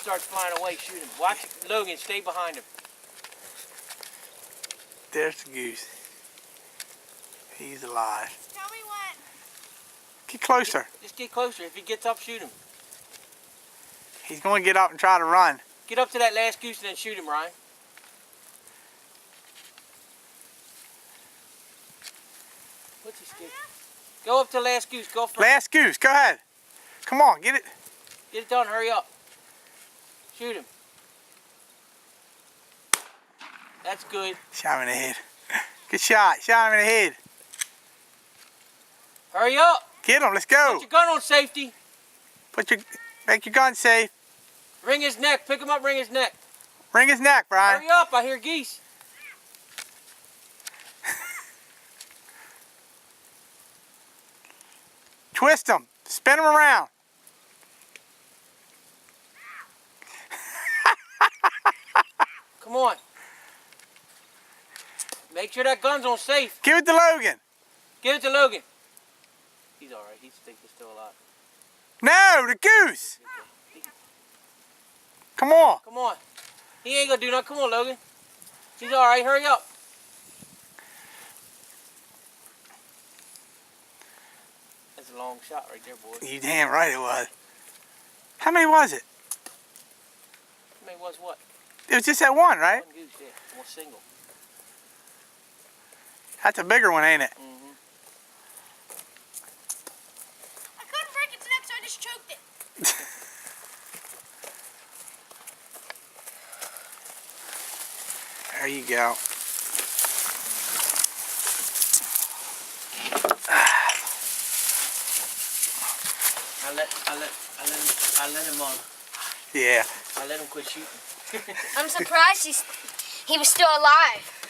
starts flying away, shoot him. Watch it, Logan, stay behind him. There's the goose. He's alive. Tell me when. Get closer. Just get closer. If he gets up, shoot him. He's going to get up and try to run. Get up to that last goose and then shoot him, Ryan. What's he scared? Go up to the last goose. Go for Last goose. Go ahead. Come on, get it. Get it done. Hurry up. Shoot him. That's good. Shot him in the head. Good shot. Shot him in the head. Hurry up. Get him. Let's go. Put your gun on safety. Make your gun safe. Wring his neck. Pick him up. Wring his neck. Wring his neck, Brian. Hurry up. I hear geese. Twist him. Spin him around. Come on. Make sure that gun's on safe. Give it to Logan. Give it to Logan. He's alright. He's still alive. No, the goose. Come on. Come on. He ain't gonna do nothing. Come on, Logan. He's alright. Hurry up. That's a long shot right there, boy. You damn right it was. How many was it? How many was what? It was just that one, right? One goose, yeah. One single. That's a bigger one, ain't it? Mm-hmm. I couldn't break its neck, so I just choked it. There you go. I let him on. Yeah. I let him quit shooting. I'm surprised he was still alive.